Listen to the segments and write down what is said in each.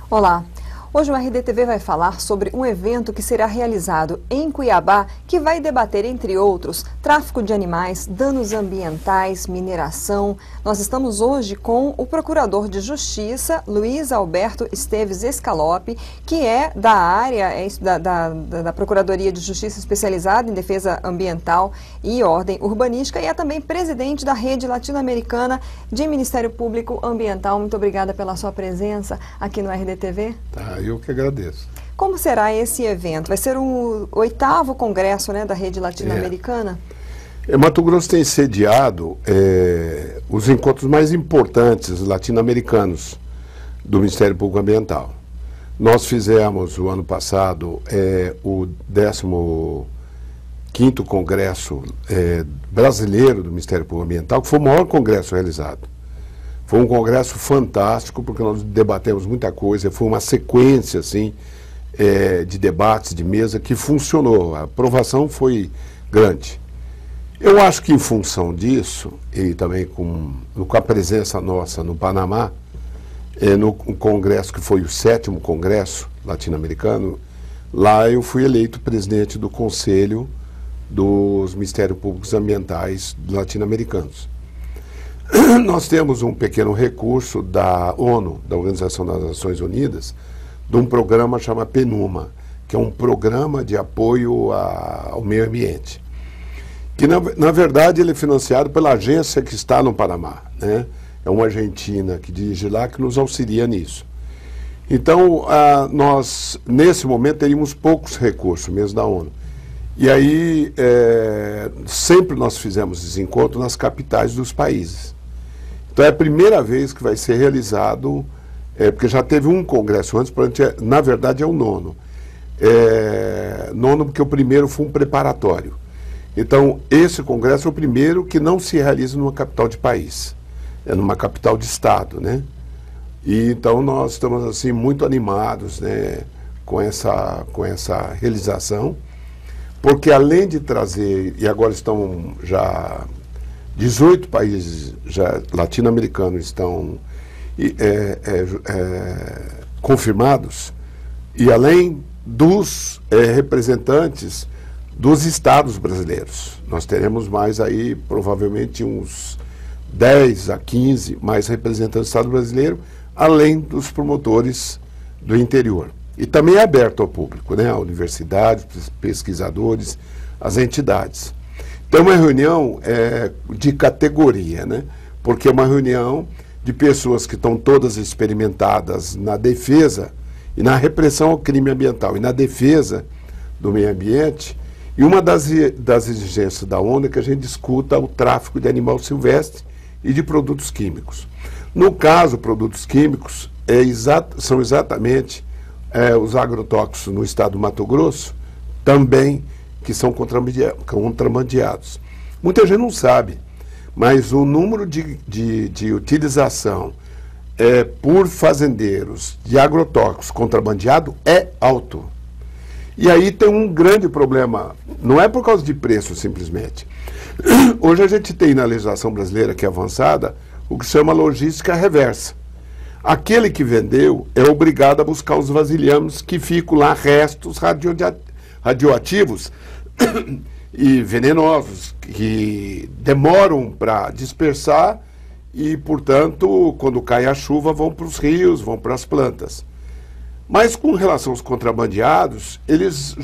Olá! Hoje o RDTV vai falar sobre um evento que será realizado em Cuiabá, que vai debater, entre outros, tráfico de animais, danos ambientais, mineração. Nós estamos hoje com o Procurador de Justiça, Luiz Alberto Esteves Scalopi, que é da área da Procuradoria de Justiça especializada em defesa ambiental e ordem urbanística, e é também presidente da Rede Latino-Americana de Ministério Público Ambiental. Muito obrigada pela sua presença aqui no RDTV. Tá, eu que agradeço. Como será esse evento? Vai ser o 8º congresso, né, da Rede Latino-Americana? Mato Grosso tem sediado os encontros mais importantes latino-americanos do Ministério Público Ambiental. Nós fizemos, o ano passado, o 15º Congresso Brasileiro do Ministério Público Ambiental, que foi o maior congresso realizado. Foi um congresso fantástico, porque nós debatemos muita coisa, foi uma sequência assim, de debates, de mesa, que funcionou. A aprovação foi grande. Eu acho que em função disso, e também com a presença nossa no Panamá, no congresso que foi o 7º Congresso Latino-Americano, lá eu fui eleito presidente do Conselho dos Ministérios Públicos Ambientais Latino-Americanos. Nós temos um pequeno recurso da ONU, da Organização das Nações Unidas, de um programa chamado PNUMA, que é um programa de apoio ao meio ambiente. Que, na verdade, ele é financiado pela agência que está no Panamá, né? É uma argentina que dirige lá, que nos auxilia nisso. Então, nós, nesse momento, teríamos poucos recursos, mesmo da ONU. E aí, sempre nós fizemos esse encontro nas capitais dos países. Então é a primeira vez que vai ser realizado, porque já teve um congresso antes, na verdade é o 9º. 9º porque o primeiro foi um preparatório. Então esse congresso é o primeiro que não se realiza numa capital de país, é numa capital de estado, né? E então nós estamos assim muito animados, né, com essa realização, porque além de trazer, e agora estão já 18 países latino-americanos estão confirmados, e além dos representantes dos estados brasileiros. Nós teremos mais aí, provavelmente, uns 10 a 15 mais representantes do estado brasileiro, além dos promotores do interior. E também é aberto ao público, né? A universidades, pesquisadores, as entidades. Então, é uma reunião de categoria, né? Porque é uma reunião de pessoas que estão todas experimentadas na defesa e na repressão ao crime ambiental e na defesa do meio ambiente. E uma das exigências da ONU é que a gente discuta o tráfico de animal silvestre e de produtos químicos. No caso, produtos químicos são exatamente os agrotóxicos no estado do Mato Grosso, também que são contrabandeados. Muita gente não sabe, mas o número de utilização por fazendeiros de agrotóxicos contrabandeado é alto. E aí tem um grande problema, não é por causa de preço simplesmente. Hoje a gente tem na legislação brasileira, que é avançada, o que se chama logística reversa. Aquele que vendeu é obrigado a buscar os vasilhames que ficam lá, restos radioativos e venenosos, que demoram para dispersar e, portanto, quando cai a chuva, vão para os rios, vão para as plantas. Mas com relação aos contrabandeados, eles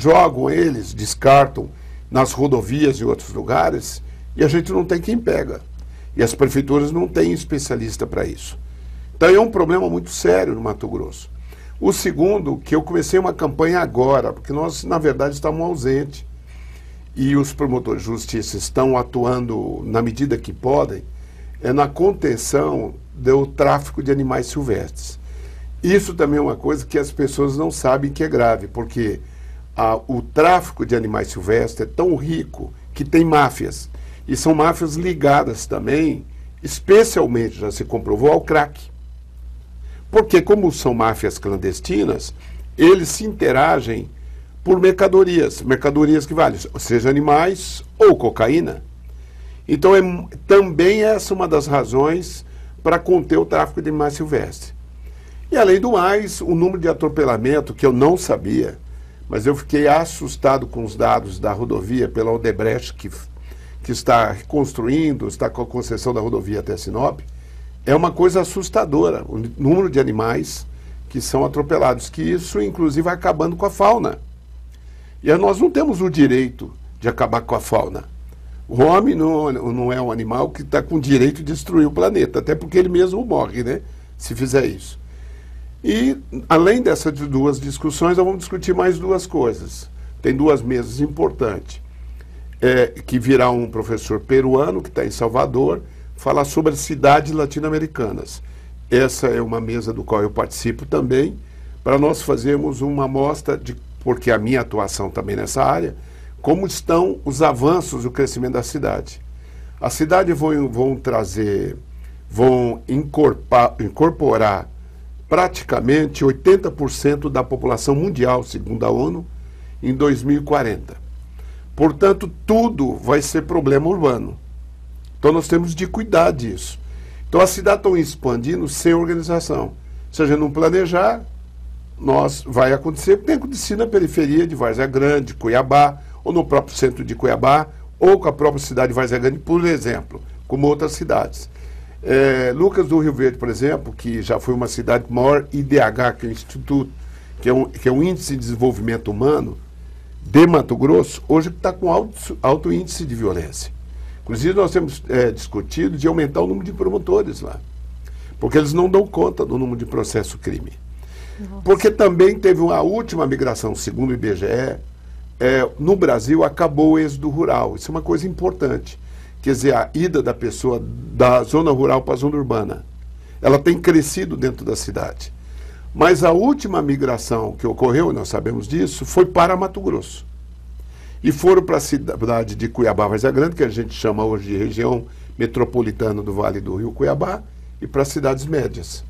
descartam nas rodovias e outros lugares, e a gente não tem quem pega. E as prefeituras não têm especialista para isso. Então é um problema muito sério no Mato Grosso. O segundo, que eu comecei uma campanha agora, porque nós, na verdade, estávamos ausentes, e os promotores de justiça estão atuando na medida que podem, é na contenção do tráfico de animais silvestres. Isso também é uma coisa que as pessoas não sabem que é grave, porque o tráfico de animais silvestres é tão rico que tem máfias, e são máfias ligadas também, especialmente, já se comprovou, ao crack. Porque, como são máfias clandestinas, eles se interagem por mercadorias que valem, seja animais ou cocaína. Então, também essa é uma das razões para conter o tráfico de animais silvestres. E além do mais, o número de atropelamento, que eu não sabia, mas eu fiquei assustado com os dados da rodovia pela Odebrecht, que está reconstruindo, está com a concessão da rodovia até Sinop, é uma coisa assustadora, o número de animais que são atropelados, que isso inclusive vai acabando com a fauna. E nós não temos o direito de acabar com a fauna. O homem não é um animal que está com o direito de destruir o planeta, até porque ele mesmo morre, né, se fizer isso. E, além dessas duas discussões, nós vamos discutir mais duas coisas. Tem duas mesas importantes, que virá um professor peruano, que está em Salvador, falar sobre as cidades latino-americanas. Essa é uma mesa do qual eu participo também, para nós fazermos uma amostra, porque a minha atuação também nessa área, como estão os avanços do crescimento da cidade. A cidade vão incorporar praticamente 80% da população mundial, segundo a ONU, em 2040. Portanto, tudo vai ser problema urbano. Então, nós temos de cuidar disso. Então, as cidades estão expandindo sem organização. Se a gente não planejar, vai acontecer, porque tem acontecido na periferia de Várzea Grande, Cuiabá, ou no próprio centro de Cuiabá, ou com a própria cidade de Várzea Grande, por exemplo, como outras cidades. Lucas do Rio Verde, por exemplo, que já foi uma cidade com maior IDH, que é o Instituto, que é um Índice de Desenvolvimento Humano, de Mato Grosso, hoje está com alto índice de violência. Inclusive, nós temos discutido de aumentar o número de promotores lá, porque eles não dão conta do número de processo crime. Nossa. Porque também teve uma última migração, segundo o IBGE, no Brasil acabou o êxodo rural. Isso é uma coisa importante. Quer dizer, a ida da pessoa da zona rural para a zona urbana. Ela tem crescido dentro da cidade. Mas a última migração que ocorreu, nós sabemos disso, foi para Mato Grosso. E foram para a cidade de Cuiabá, Várzea Grande, que a gente chama hoje de região metropolitana do Vale do Rio Cuiabá, e para as cidades médias.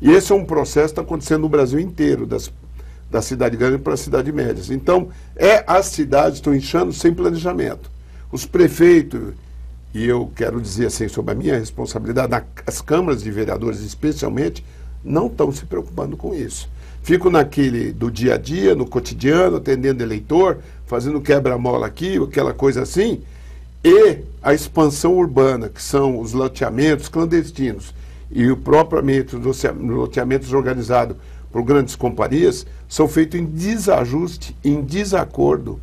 E esse é um processo que está acontecendo no Brasil inteiro, da cidade grande para as cidades médias. Então, as cidades estão inchando sem planejamento. Os prefeitos, e eu quero dizer assim, sobre a minha responsabilidade, as câmaras de vereadores especialmente, não estão se preocupando com isso. Ficam naquele do dia a dia, no cotidiano, atendendo eleitor, fazendo quebra-mola aqui, aquela coisa assim, e a expansão urbana, que são os loteamentos clandestinos, e propriamente os loteamentos organizados por grandes companhias, são feitos em desajuste, em desacordo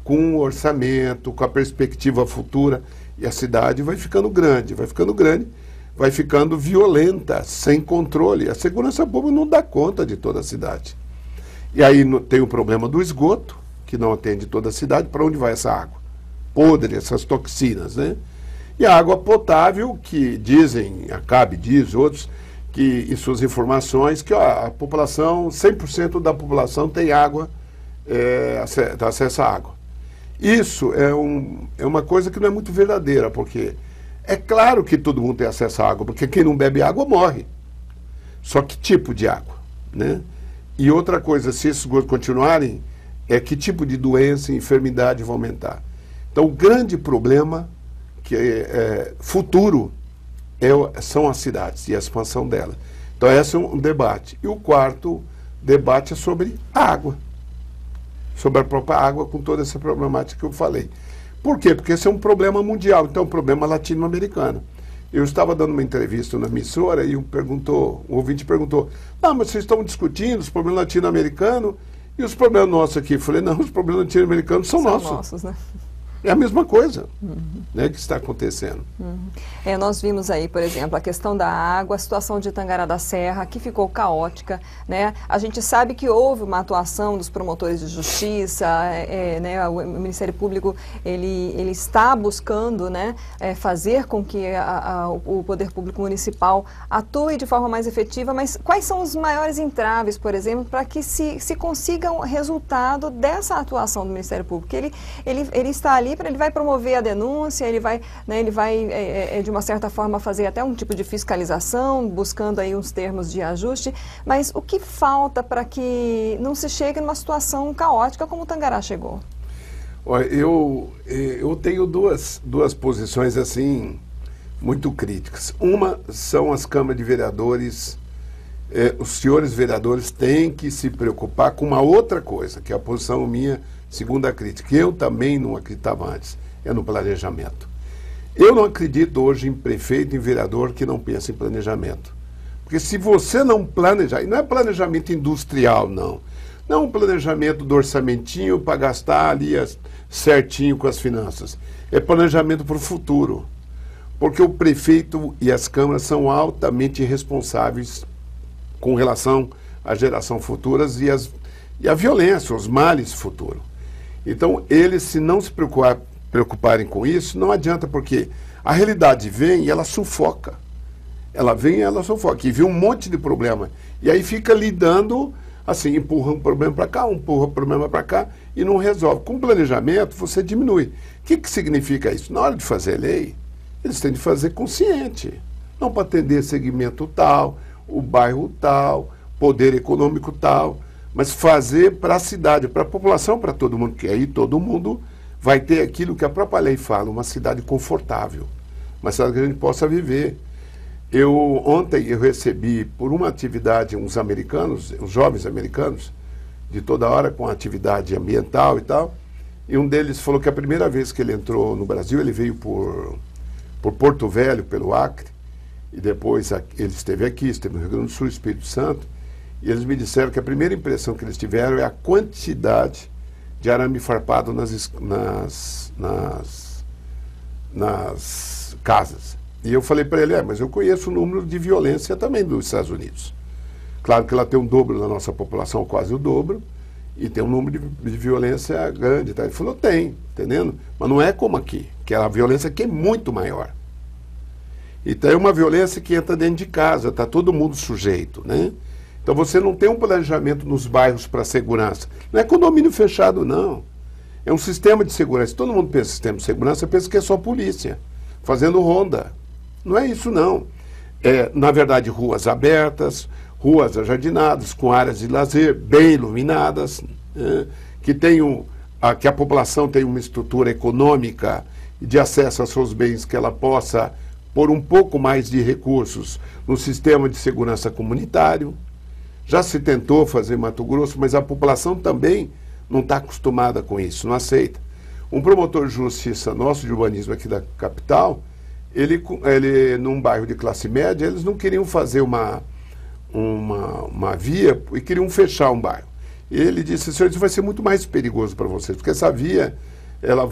com o orçamento, com a perspectiva futura, e a cidade vai ficando grande, vai ficando violenta, sem controle. A segurança pública não dá conta de toda a cidade. E aí tem o problema do esgoto, que não atende toda a cidade. Para onde vai essa água? Podre, essas toxinas, né? E a água potável, que dizem, a CAB diz, outros, que em suas informações, que a população, 100% da população tem água, acesso à água. Isso é uma coisa que não é muito verdadeira, porque é claro que todo mundo tem acesso à água, porque quem não bebe água morre. Só que tipo de água, né? E outra coisa, se esses esgotos continuarem, que tipo de doença e enfermidade vão aumentar. Então, o grande problema futuro são as cidades e a expansão delas. Então, esse é um debate. E o quarto debate é sobre a água. Sobre a própria água, com toda essa problemática que eu falei. Por quê? Porque esse é um problema mundial, então é um problema latino-americano. Eu estava dando uma entrevista na emissora e um ouvinte perguntou, mas vocês estão discutindo os problemas latino-americanos e os problemas nossos aqui. Eu falei, não, os problemas latino-americanos são nossos, né? É a mesma coisa, né, que está acontecendo. Nós vimos aí, por exemplo, a questão da água, a situação de Tangará da Serra, que ficou caótica, né? A gente sabe que houve uma atuação dos promotores de justiça, né? O Ministério Público ele está buscando, né, fazer com que o Poder Público Municipal atue de forma mais efetiva, mas quais são os maiores entraves, por exemplo, para que se consiga um resultado dessa atuação do Ministério Público? Ele está ali, ele vai promover a denúncia, ele vai de uma certa forma fazer até um tipo de fiscalização, buscando aí uns termos de ajuste, mas o que falta para que não se chegue numa situação caótica como o Tangará chegou? Olha, eu tenho duas posições assim muito críticas. Uma são as câmaras de vereadores os senhores vereadores têm que se preocupar com uma outra coisa, que é a posição minha, segunda crítica, que eu também não acreditava antes, é no planejamento. Eu não acredito hoje em prefeito, em vereador que não pensa em planejamento. Porque se você não planejar, e não é planejamento industrial, não. Não é um planejamento do orçamentinho para gastar ali certinho com as finanças. É planejamento para o futuro. Porque o prefeito e as câmaras são altamente responsáveis com relação à geração futuras e à violência, os males futuros. Então, eles, se não se preocuparem com isso, não adianta, porque a realidade vem e ela sufoca. Ela vem e ela sufoca. E vê um monte de problema. E aí fica lidando, assim, empurra um problema para cá, empurra um problema para cá e não resolve. Com planejamento, você diminui. O que significa isso? Na hora de fazer lei, eles têm de fazer consciente. Não para atender segmento tal, o bairro tal, poder econômico tal, mas fazer para a cidade, para a população, para todo mundo, que aí todo mundo vai ter aquilo que a própria lei fala, uma cidade confortável, uma cidade que a gente possa viver. Ontem eu recebi, por uma atividade, uns americanos, uns jovens americanos, de toda hora com atividade ambiental e tal, e um deles falou que a primeira vez que ele entrou no Brasil, ele veio por Porto Velho, pelo Acre, e depois ele esteve aqui, esteve no Rio Grande do Sul, Espírito Santo, e eles me disseram que a primeira impressão que eles tiveram é a quantidade de arame farpado nas casas. E eu falei para ele, mas eu conheço o número de violência também dos Estados Unidos. Claro que ela tem um dobro da nossa população, quase o dobro, e tem um número de violência grande. Tá? Ele falou, tem, entendendo? Mas não é como aqui, que a violência aqui é muito maior. Então é uma violência que entra dentro de casa, está todo mundo sujeito, né? Então você não tem um planejamento nos bairros para segurança. Não é condomínio fechado, não. É um sistema de segurança. Todo mundo pensa em sistema de segurança, pensa que é só polícia, fazendo ronda. Não é isso, não. É, na verdade, ruas abertas, ruas ajardinadas, com áreas de lazer bem iluminadas, que a população tenha uma estrutura econômica e de acesso aos seus bens, que ela possa pôr um pouco mais de recursos no sistema de segurança comunitário. Já se tentou fazer em Mato Grosso, mas a população também não está acostumada com isso, não aceita. Um promotor de justiça nosso de urbanismo aqui da capital, ele num bairro de classe média, eles não queriam fazer uma via e queriam fechar um bairro. Ele disse, senhor, isso vai ser muito mais perigoso para vocês, porque essa via ela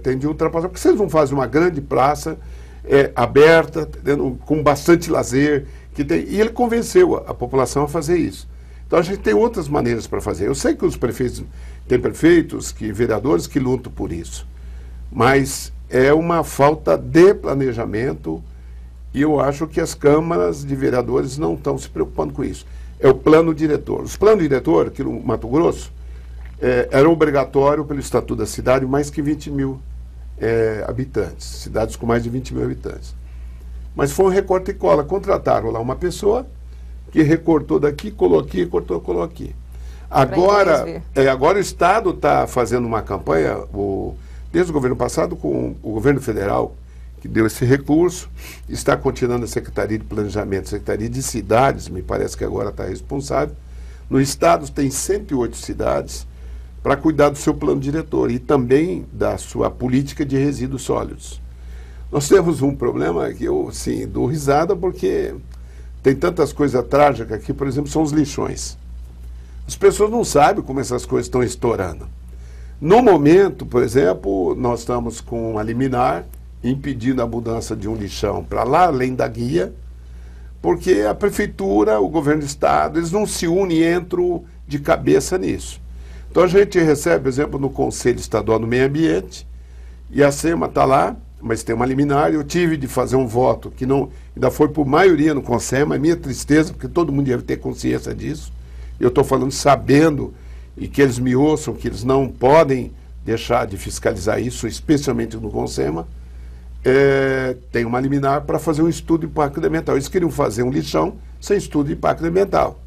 tem de ultrapassar, porque vocês vão fazer uma grande praça aberta, com bastante lazer, e ele convenceu a população a fazer isso. Então a gente tem outras maneiras para fazer. Eu sei que os prefeitos, tem prefeitos, vereadores que lutam por isso, mas é uma falta de planejamento e eu acho que as câmaras de vereadores não estão se preocupando com isso. É o plano diretor. Os planos diretor, aqui no Mato Grosso, era obrigatório pelo Estatuto da Cidade mais que 20 mil habitantes, cidades com mais de 20 mil habitantes. Mas foi um recorte e cola. Contrataram lá uma pessoa que recortou daqui, colou aqui, colou aqui. Agora o Estado está fazendo uma campanha, desde o governo passado, com o governo federal, que deu esse recurso, está continuando a Secretaria de Planejamento, Secretaria de Cidades, me parece que agora está responsável. No Estado tem 108 cidades para cuidar do seu plano diretor e também da sua política de resíduos sólidos. Nós temos um problema que eu, sim, dou risada porque tem tantas coisas trágicas aqui, por exemplo, são os lixões. As pessoas não sabem como essas coisas estão estourando. No momento, por exemplo, nós estamos com a liminar impedindo a mudança de um lixão para lá, além da guia, porque a prefeitura, o governo do estado, eles não se unem e entram de cabeça nisso. Então a gente recebe, por exemplo, no Conselho Estadual do Meio Ambiente, e a SEMA está lá, mas tem uma liminar, eu tive de fazer um voto que não, ainda foi por maioria no Consema, é minha tristeza, porque todo mundo deve ter consciência disso. Eu estou falando sabendo, e que eles me ouçam, que eles não podem deixar de fiscalizar isso, especialmente no Consema. Tem uma liminar para fazer um estudo de impacto ambiental. Eles queriam fazer um lixão sem estudo de impacto ambiental.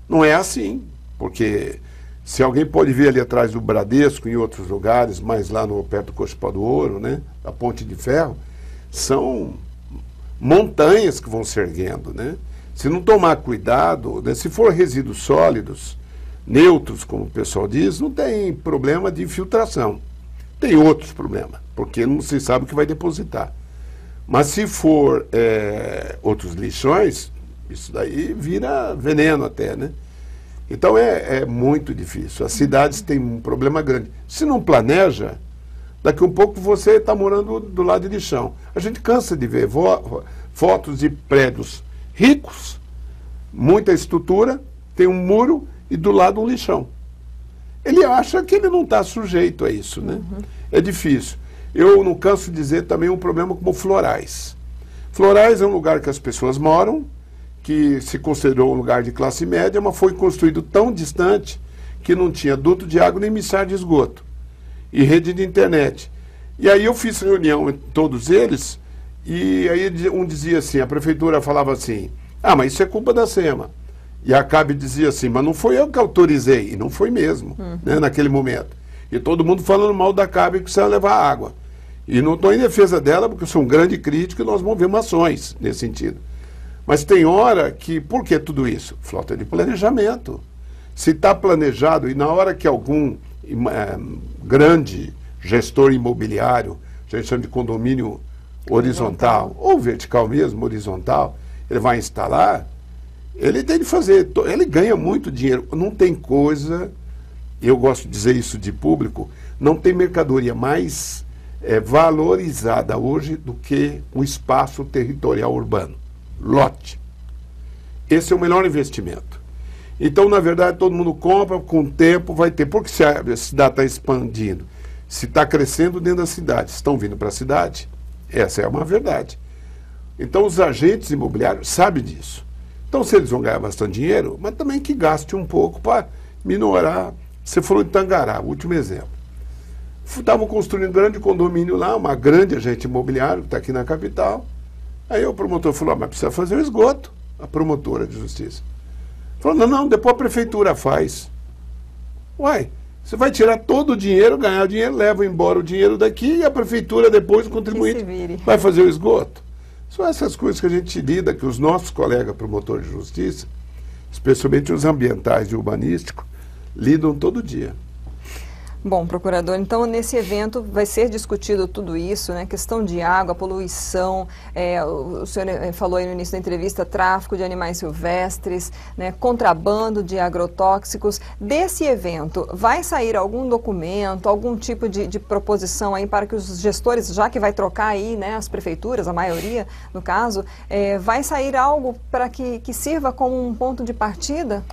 Não é assim, porque se alguém pode ver ali atrás do Bradesco, em outros lugares, mais lá perto do Cochipó do Ouro, né, a Ponte de Ferro, são montanhas que vão se erguendo, né? Se não tomar cuidado, né, se for resíduos sólidos, neutros, como o pessoal diz, não tem problema de infiltração. Tem outros problemas, porque não se sabe o que vai depositar. Mas se for outros lixões, isso daí vira veneno até, né? Então é muito difícil. As cidades têm um problema grande. Se não planeja, daqui a um pouco você está morando do lado de lixão. A gente cansa de ver fotos de prédios ricos, muita estrutura, tem um muro e do lado um lixão. Ele acha que ele não está sujeito a isso, né? É difícil. Eu não canso de dizer também um problema como florais. Florais é um lugar que as pessoas moram, que se considerou um lugar de classe média, mas foi construído tão distante que não tinha duto de água nem missar de esgoto e rede de internet. E aí eu fiz reunião entre todos eles, e aí um dizia assim, a prefeitura falava assim, mas isso é culpa da SEMA. E a CAB dizia assim, mas não foi eu que autorizei, e não foi mesmo, né, naquele momento. E todo mundo falando mal da CAB que precisa levar água. E não estou em defesa dela, porque eu sou um grande crítico e nós vamos ver ações nesse sentido. Mas tem hora que, por que tudo isso? Falta de planejamento. Se está planejado e na hora que algum grande gestor imobiliário, a gente chama de condomínio horizontal, ou vertical mesmo, horizontal, ele vai instalar, ele tem de fazer, ele ganha muito dinheiro. Não tem coisa, eu gosto de dizer isso de público, não tem mercadoria mais valorizada hoje do que o espaço territorial urbano. Lote. Esse é o melhor investimento. Então, na verdade, todo mundo compra, com o tempo vai ter. Porque se a cidade está expandindo, se está crescendo dentro da cidade, estão vindo para a cidade, essa é uma verdade. Então, os agentes imobiliários sabem disso. Então, se eles vão ganhar bastante dinheiro, mas também que gaste um pouco para minorar. Você falou de Tangará, o último exemplo. Estavam construindo um grande condomínio lá, uma grande agente imobiliário, que está aqui na capital. Aí o promotor falou, mas precisa fazer o esgoto, a promotora de justiça. Falou, não, depois a prefeitura faz. Uai, você vai tirar todo o dinheiro, ganhar o dinheiro, leva embora o dinheiro daqui e a prefeitura depois, o contribuinte, vai fazer o esgoto. São essas coisas que a gente lida, que os nossos colegas promotores de justiça, especialmente os ambientais e urbanísticos, lidam todo dia. Bom, procurador, então nesse evento vai ser discutido tudo isso, né? Questão de água, poluição, o senhor falou aí no início da entrevista, tráfico de animais silvestres, né? Contrabando de agrotóxicos. Desse evento, vai sair algum documento, algum tipo de proposição aí para que os gestores, já que vai trocar aí, né, as prefeituras, a maioria no caso, vai sair algo para que sirva como um ponto de partida?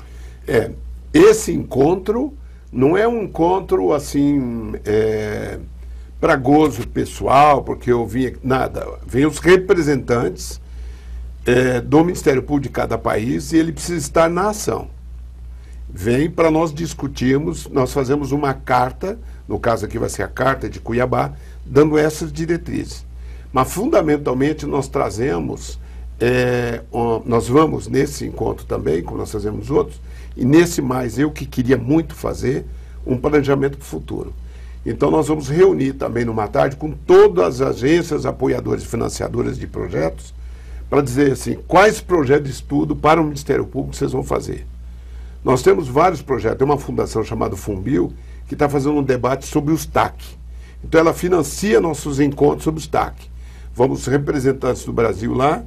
Esse encontro não é um encontro assim para gozo pessoal, porque eu vim nada. Vem os representantes do Ministério Público de cada país e ele precisa estar na ação. Vem para nós discutirmos, nós fazemos uma carta, no caso aqui vai ser a Carta de Cuiabá, dando essas diretrizes. Mas fundamentalmente nós trazemos, nós vamos nesse encontro também, como nós fazemos outros, e nesse mais eu que queria muito fazer um planejamento para o futuro. Então nós vamos reunir também numa tarde com todas as agências apoiadoras e financiadoras de projetos para dizer assim, quais projetos de estudo para o Ministério Público vocês vão fazer. Nós temos vários projetos, tem uma fundação chamada Fumbil que está fazendo um debate sobre os TAC. Então ela financia nossos encontros sobre os TAC. Vamos representantes do Brasil lá,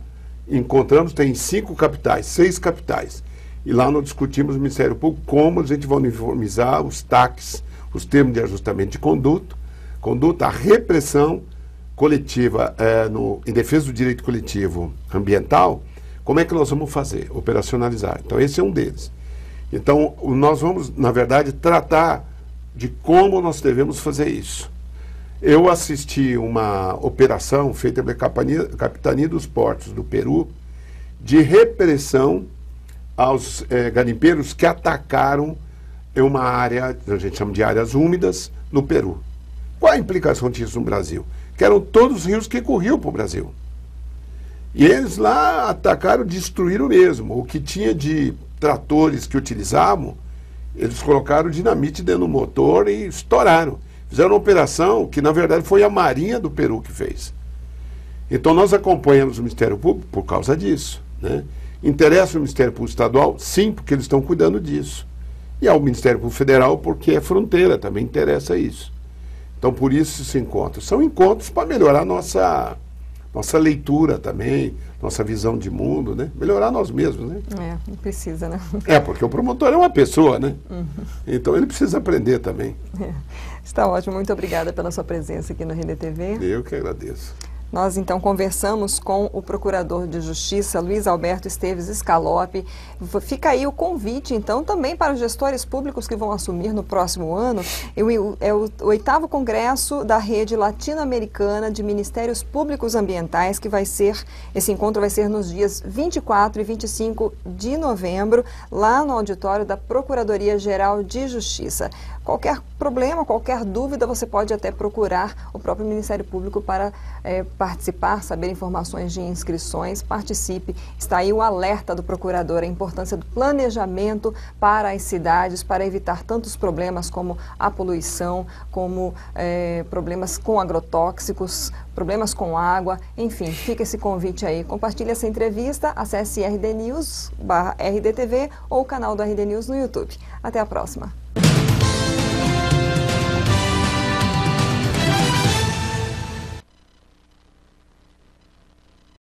encontramos, tem 5 capitais, 6 capitais. E lá nós discutimos no Ministério Público como a gente vai uniformizar os TACs, os termos de ajustamento de conduta, a repressão coletiva em defesa do direito coletivo ambiental, como é que nós vamos fazer? Operacionalizar. Então esse é um deles. Então nós vamos, na verdade, tratar de como nós devemos fazer isso. Eu assisti uma operação feita pela Capitania dos Portos do Peru de repressão aos garimpeiros que atacaram uma área, a gente chama de áreas úmidas, no Peru. Qual a implicação disso no Brasil? Que eram todos os rios que corriam para o Brasil. E eles lá atacaram, destruíram mesmo. O que tinha de tratores que utilizavam, eles colocaram dinamite dentro do motor e estouraram. Fizeram uma operação que, na verdade, foi a Marinha do Peru que fez. Então, nós acompanhamos o Ministério Público por causa disso, né? Interessa o Ministério Público Estadual? Sim, porque eles estão cuidando disso. E ao Ministério Público Federal, porque é fronteira, também interessa isso. Então, por isso esses encontros. São encontros para melhorar nossa leitura também, nossa visão de mundo, né? Melhorar nós mesmos, né? Não precisa, né? Porque o promotor é uma pessoa, né? Então ele precisa aprender também. Está ótimo, muito obrigada pela sua presença aqui no RDTV. Eu que agradeço. Nós, então, conversamos com o Procurador de Justiça, Luiz Alberto Esteves Scalopi. Fica aí o convite, então, também para os gestores públicos que vão assumir no próximo ano. É o 8º Congresso da Rede Latino-Americana de Ministérios Públicos Ambientais, que esse encontro vai ser nos dias 24 e 25 de novembro, lá no auditório da Procuradoria-Geral de Justiça. Qualquer problema, qualquer dúvida, você pode até procurar o próprio Ministério Público para participar, saber informações de inscrições, participe. Está aí o alerta do procurador, a importância do planejamento para as cidades, para evitar tantos problemas como a poluição, como problemas com agrotóxicos, problemas com água, enfim, fica esse convite aí. Compartilhe essa entrevista, acesse RD News /RDTV ou o canal do RD News no YouTube. Até a próxima.